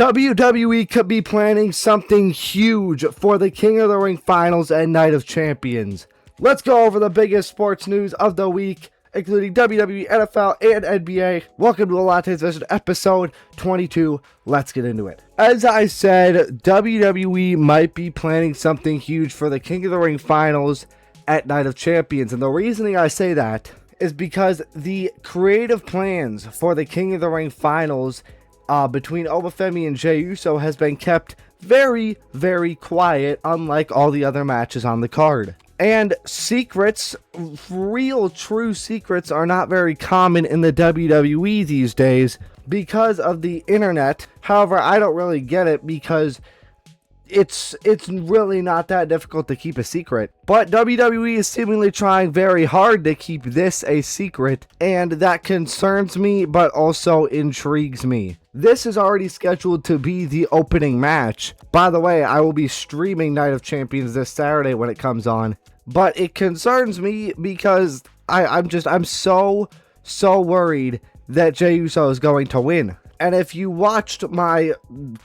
WWE could be planning something huge for the King of the Ring finals and Night of Champions. Let's go over the biggest sports news of the week, including WWE, NFL, and NBA. Welcome to the Latte's Vision, episode 22. Let's get into it. As I said, WWE might be planning something huge for the King of the Ring finals at Night of Champions. And the reasoning I say that is because the creative plans for the King of the Ring finals between Obafemi and Jey Uso has been kept very, very quiet, unlike all the other matches on the card. And secrets, real true secrets, are not very common in the WWE these days because of the internet. However, I don't really get it because it's really not that difficult to keep a secret. But WWE is seemingly trying very hard to keep this a secret, and that concerns me but also intrigues me. This is already scheduled to be the opening match. By the way, I will be streaming Night of Champions this Saturday when it comes on. But it concerns me because I'm so worried that Jey Uso is going to win. And if you watched my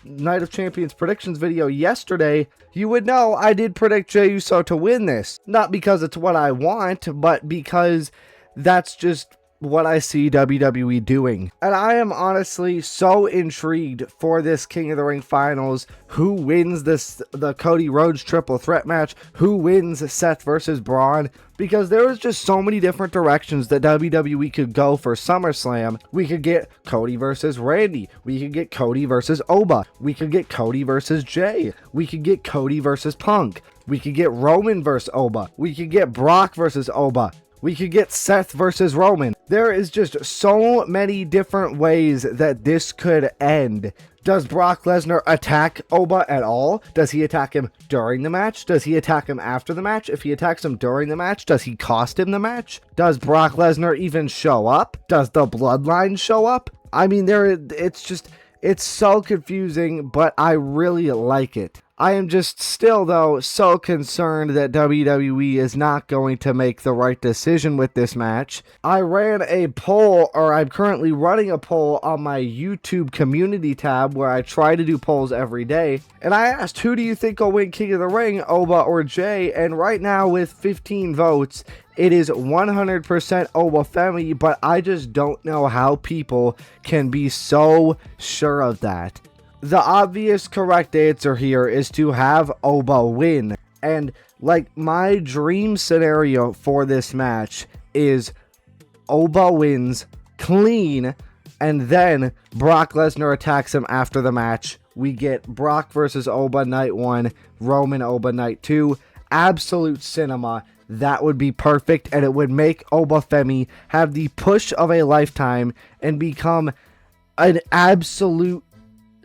Night of Champions predictions video yesterday, you would know I did predict Jey Uso to win this. Not because it's what I want, but because that's just what I see WWE doing. And I am honestly so intrigued for this King of the Ring finals. Who wins the Cody Rhodes triple threat match? Who wins Seth versus Braun? Because there is just so many different directions that WWE could go for SummerSlam. We could get Cody versus Randy. We could get Cody versus Oba. We could get Cody versus Jay. We could get Cody versus Punk. We could get Roman versus Oba. We could get Brock versus Oba. We could get Seth versus Roman. There is just so many different ways that this could end. Does Brock Lesnar attack Oba at all? Does he attack him during the match? Does he attack him after the match? If he attacks him during the match, does he cost him the match? Does Brock Lesnar even show up? Does the Bloodline show up? I mean, it's so confusing, but I really like it. I am just still, though, so concerned that WWE is not going to make the right decision with this match. I ran a poll, or I'm currently running a poll on my YouTube community tab where I try to do polls every day. And I asked, who do you think will win King of the Ring, Oba or Jay? And right now, with 15 votes, it is 100% Obafemi, but I just don't know how people can be so sure of that. The obvious correct answer here is to have Oba win. And like my dream scenario for this match is Oba wins clean and then Brock Lesnar attacks him after the match. We get Brock versus Oba night 1, Roman Oba night 2. Absolute cinema. That would be perfect, and it would make Obafemi have the push of a lifetime and become an absolute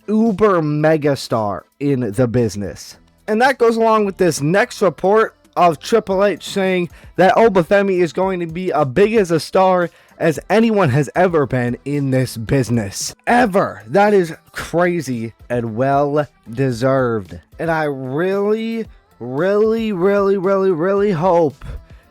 uber megastar in the business. And that goes along with this next report of Triple H saying that Obafemi is going to be as big as a star as anyone has ever been in this business. Ever. That is crazy and well deserved. And I really hope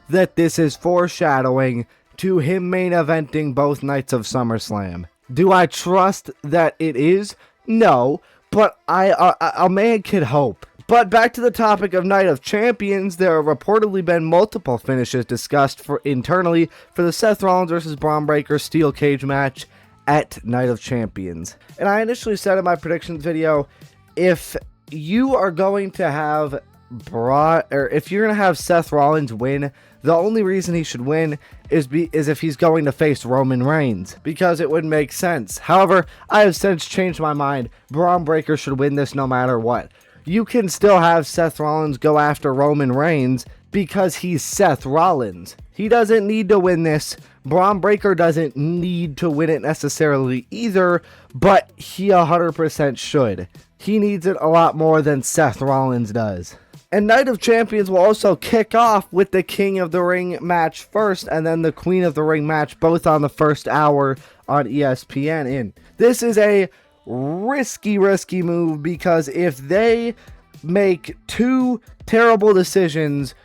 that this is foreshadowing to him main eventing both nights of SummerSlam. Do I trust that it is? No, but a man could hope. But back to the topic of Night of Champions, there have reportedly been multiple finishes discussed internally for the Seth Rollins versus Braun Breaker Steel Cage match at Night of Champions. And I initially said in my predictions video, if you are going to have if you're going to have Seth Rollins win, the only reason he should win is if he's going to face Roman Reigns, because it would make sense. However, I have since changed my mind. Braun Breaker should win this no matter what. You can still have Seth Rollins go after Roman Reigns because he's Seth Rollins. He doesn't need to win this. Braun Breaker doesn't need to win it necessarily either, but he 100% should. He needs it a lot more than Seth Rollins does. And Night of Champions will also kick off with the King of the Ring match first and then the Queen of the Ring match, both on the first hour on ESPN. And this is a risky move because if they make two terrible decisions,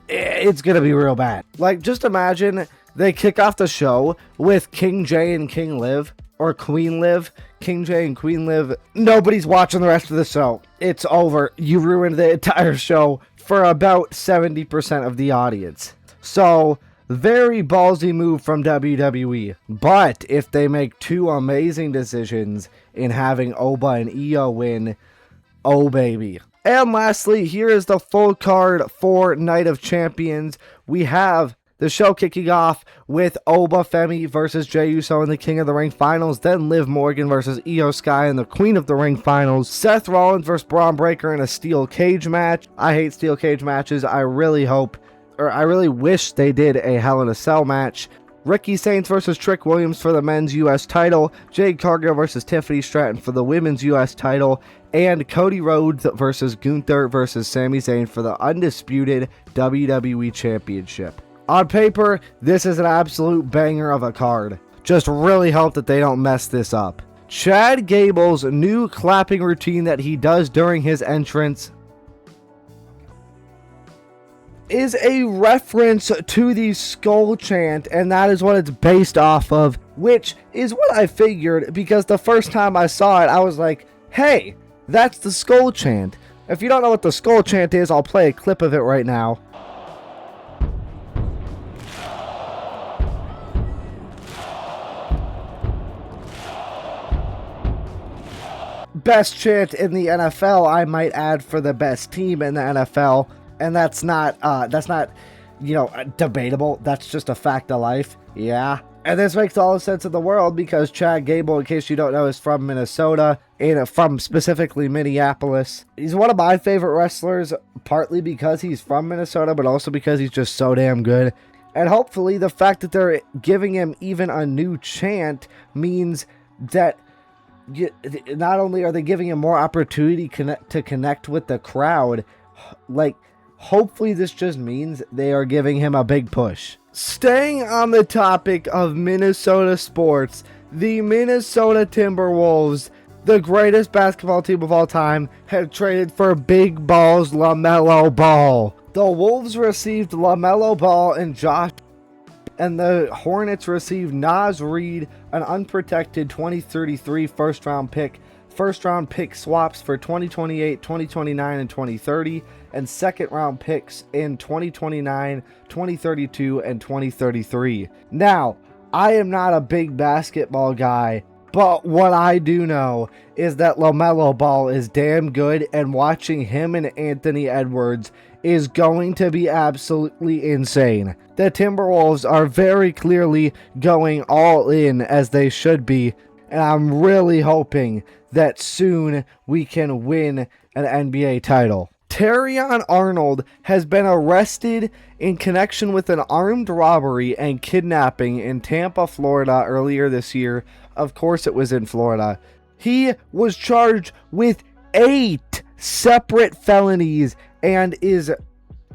it's going to be real bad. Like, just imagine they kick off the show with King Jay and King Liv. or Queen Liv, King J and Queen Liv, nobody's watching the rest of the show. It's over. You ruined the entire show for about 70% of the audience. So, very ballsy move from WWE. But if they make two amazing decisions in having Oba and Io win, oh baby. And lastly, here is the full card for Night of Champions. We have the show kicking off with Oba Femi versus Jey Uso in the King of the Ring finals. Then Liv Morgan versus Io Sky in the Queen of the Ring finals. Seth Rollins versus Braun Breaker in a steel cage match. I hate steel cage matches. I really wish they did a Hell in a Cell match. Ricky Saints versus Trick Williams for the men's U.S. title. Jade Cargill versus Tiffany Stratton for the women's U.S. title. And Cody Rhodes versus Gunther versus Sami Zayn for the undisputed WWE Championship. On paper, this is an absolute banger of a card. Just really hope that they don't mess this up. Chad Gable's new clapping routine that he does during his entrance is a reference to the Skull Chant, and that is what it's based off of, which is what I figured, because the first time I saw it, I was like, hey, that's the Skull Chant. If you don't know what the Skull Chant is, I'll play a clip of it right now. Best chant in the NFL, I might add, for the best team in the NFL. And that's not, debatable. That's just a fact of life. Yeah. And this makes all the sense in the world because Chad Gable, in case you don't know, is from Minnesota, and from specifically Minneapolis. He's one of my favorite wrestlers, partly because he's from Minnesota, but also because he's just so damn good. And hopefully the fact that they're giving him even a new chant means that not only are they giving him more opportunity to connect with the crowd, like, hopefully this just means they are giving him a big push. Staying on the topic of Minnesota sports, the Minnesota Timberwolves, the greatest basketball team of all time, have traded for Big Balls LaMelo Ball. The Wolves received LaMelo Ball and Josh, and the Hornets received Naz Reid, an unprotected 2033 first-round pick swaps for 2028, 2029, and 2030, and second-round picks in 2029, 2032, and 2033. Now, I am not a big basketball guy, but what I do know is that LaMelo Ball is damn good, and watching him and Anthony Edwards is going to be absolutely insane. The Timberwolves are very clearly going all in, as they should be, and I'm really hoping that soon we can win an NBA title. Terrion Arnold has been arrested in connection with an armed robbery and kidnapping in Tampa, Florida earlier this year. Of course it was in Florida. He was charged with 8 separate felonies and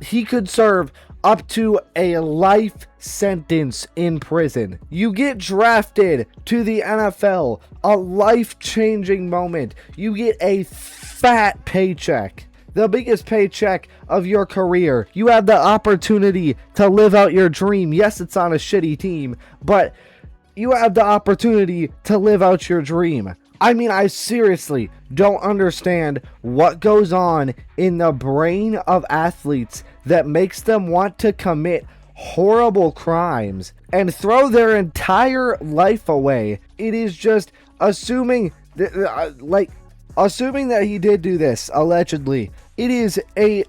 he could serve up to a life sentence in prison. You get drafted to the NFL, a life-changing moment. You get a fat paycheck, the biggest paycheck of your career. You have the opportunity to live out your dream. Yes, it's on a shitty team, but you have the opportunity to live out your dream. I mean, I seriously don't understand what goes on in the brain of athletes that makes them want to commit horrible crimes and throw their entire life away. It is just assuming that he did do this, allegedly. It is a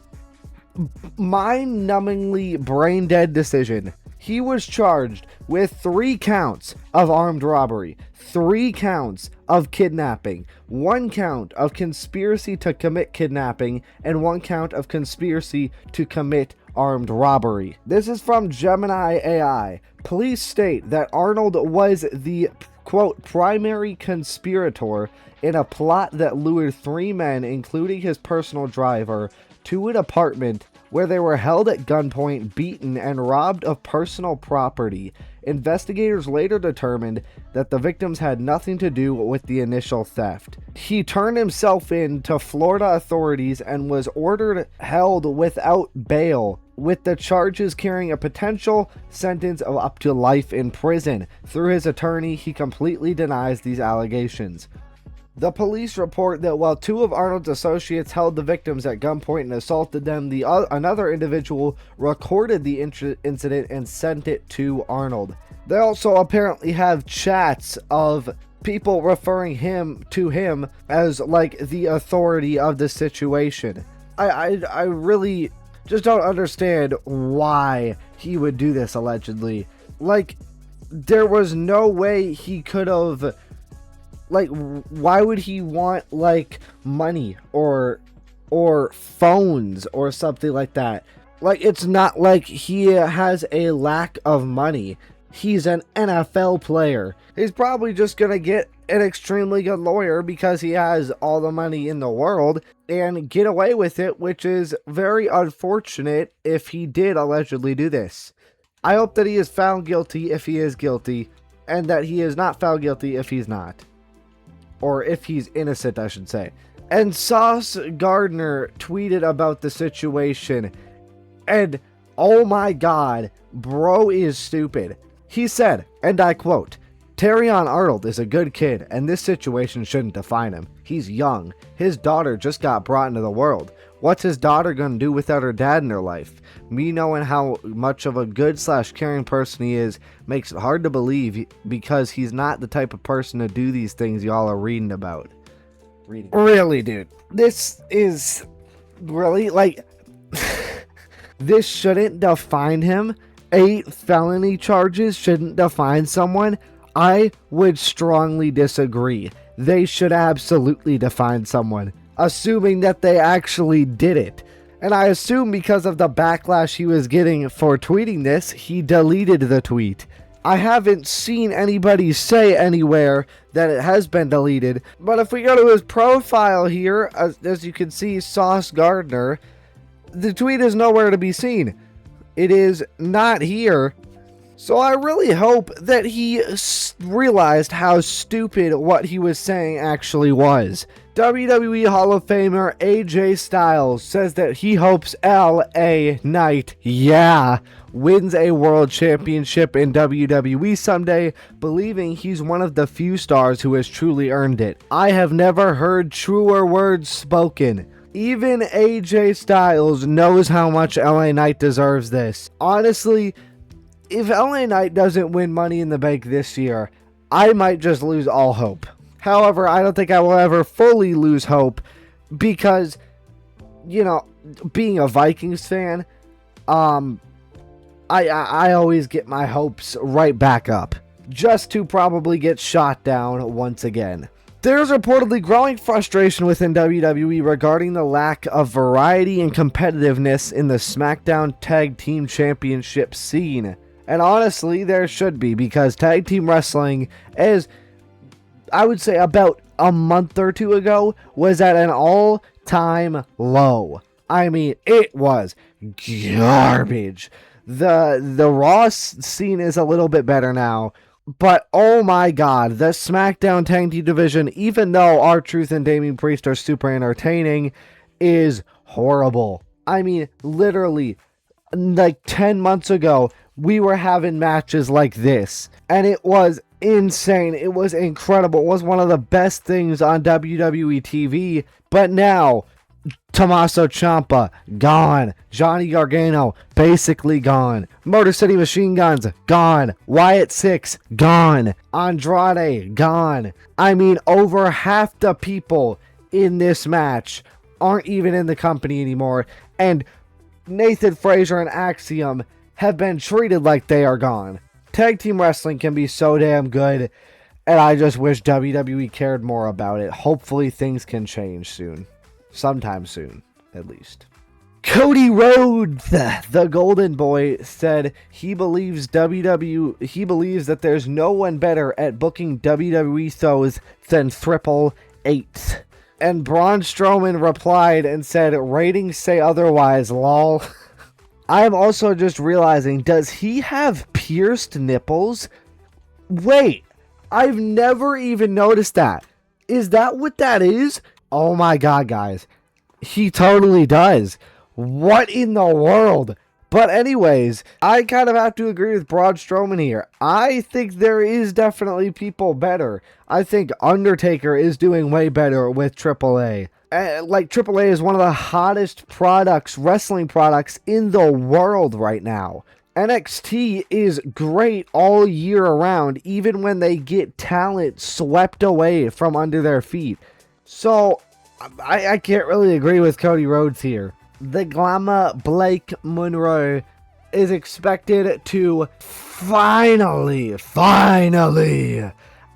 mind-numbingly brain-dead decision. He was charged with 3 counts of armed robbery, 3 counts of kidnapping, 1 count of conspiracy to commit kidnapping, and 1 count of conspiracy to commit armed robbery. This is from Gemini AI. Police state that Arnold was the, quote, primary conspirator in a plot that lured 3 men, including his personal driver, to an apartment where they were held at gunpoint, beaten, and robbed of personal property. Investigators later determined that the victims had nothing to do with the initial theft. He turned himself in to Florida authorities and was ordered held without bail with the charges carrying a potential sentence of up to life in prison. Through his attorney, he completely denies these allegations. The police report that while two of Arnold's associates held the victims at gunpoint and assaulted them, another individual recorded the incident and sent it to Arnold. They also apparently have chats of people referring to him as like the authority of the situation. I really just don't understand why he would do this allegedly. Like, there was no way he could have. Like, why would he want, like, money or phones or something like that? Like, it's not like he has a lack of money. He's an NFL player. He's probably just gonna get an extremely good lawyer because he has all the money in the world and get away with it, which is very unfortunate if he did allegedly do this. I hope that he is found guilty if he is guilty, and that he is not found guilty if he's not. Or if he's innocent, I should say. And Sauce Gardner tweeted about the situation. And, oh my god, bro is stupid. He said, and I quote, "Terrion Arnold is a good kid, and this situation shouldn't define him. He's young. His daughter just got brought into the world. What's his daughter gonna do without her dad in her life? Me knowing how much of a good/caring person he is makes it hard to believe because he's not the type of person to do these things y'all are reading about." Really, dude. This is really, like, this shouldn't define him. 8 felony charges shouldn't define someone. I would strongly disagree. They should absolutely define someone, assuming that they actually did it. And I assume because of the backlash he was getting for tweeting this, he deleted the tweet. I haven't seen anybody say anywhere that it has been deleted, but if we go to his profile here, as you can see, Sauce Gardner, the tweet is nowhere to be seen. It is not here. So I really hope that he realized how stupid what he was saying actually was. WWE Hall of Famer AJ Styles says that he hopes LA Knight, wins a world championship in WWE someday, believing he's one of the few stars who has truly earned it. I have never heard truer words spoken. Even AJ Styles knows how much LA Knight deserves this. Honestly, if LA Knight doesn't win Money in the Bank this year, I might just lose all hope. However, I don't think I will ever fully lose hope because, you know, being a Vikings fan, I always get my hopes right back up, just to probably get shot down once again. There's reportedly growing frustration within WWE regarding the lack of variety and competitiveness in the SmackDown Tag Team Championship scene. And honestly, there should be, because tag team wrestling is, I would say about a month or two ago, was at an all-time low. I mean, it was garbage. The Raw scene is a little bit better now, but oh my god, the SmackDown Tag Team division, even though R-Truth and Damian Priest are super entertaining, is horrible. I mean, literally, like 10 months ago, we were having matches like this, and it was insane. It was incredible. It was one of the best things on WWE TV, but now, Tommaso Ciampa, gone. Johnny Gargano, basically gone. Motor City Machine Guns, gone. Wyatt Six, gone. Andrade, gone. I mean, over half the people in this match aren't even in the company anymore, and Nathan Frazier and Axiom have been treated like they are gone. Tag team wrestling can be so damn good, and I just wish WWE cared more about it. Hopefully things can change soon. Sometime soon, at least. Cody Rhodes, the Golden Boy, said he believes that there's no one better at booking WWE shows than Triple H. And Braun Strowman replied and said, "Ratings say otherwise, lol." I'm also just realizing, does he have pierced nipples? Wait, I've never even noticed that. Is that what that is? Oh my god, guys. He totally does. What in the world? But anyways, I kind of have to agree with Braun Strowman here. I think there is definitely people better. I think Undertaker is doing way better with AAA. Like, AAA is one of the hottest wrestling products in the world right now. NXT is great all year around, even when they get talent swept away from under their feet. So, I can't really agree with Cody Rhodes here. The Glamour Blake Monroe is expected to finally,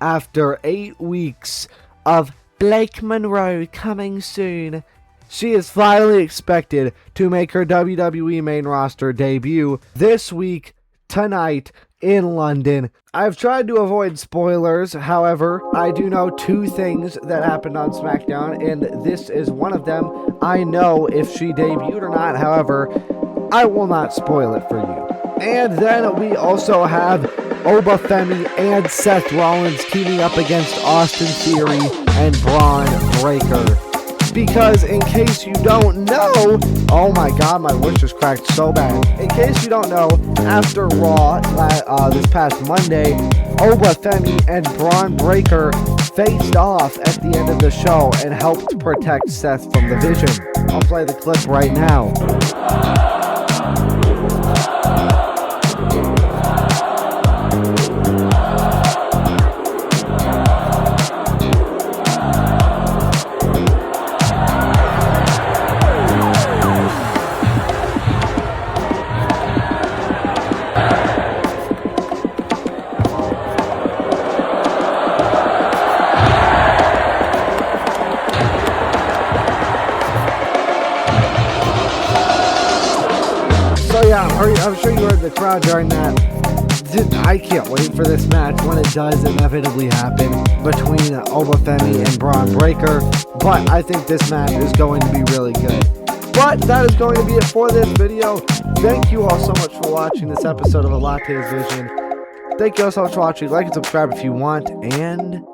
after 8 weeks of Blake Monroe coming soon, she is finally expected to make her WWE main roster debut this week, tonight, in London. I've tried to avoid spoilers, however, I do know 2 things that happened on SmackDown, and this is one of them. I know if she debuted or not, however, I will not spoil it for you. And then we also have Obafemi and Seth Rollins teaming up against Austin Theory and Braun Breaker. Because in case you don't know, oh my god, my voice just cracked so bad. In case you don't know, after Raw this past Monday, Obafemi and Braun Breaker faced off at the end of the show and helped protect Seth from the Vision. I'll play the clip right now. Yeah, I'm sure you heard the crowd during that. I can't wait for this match when it does inevitably happen between Obafemi and Braun Breaker. But I think this match is going to be really good. But that is going to be it for this video. Thank you all so much for watching this episode of Latte's Vision. Thank you all so much for watching. Like and subscribe if you want. And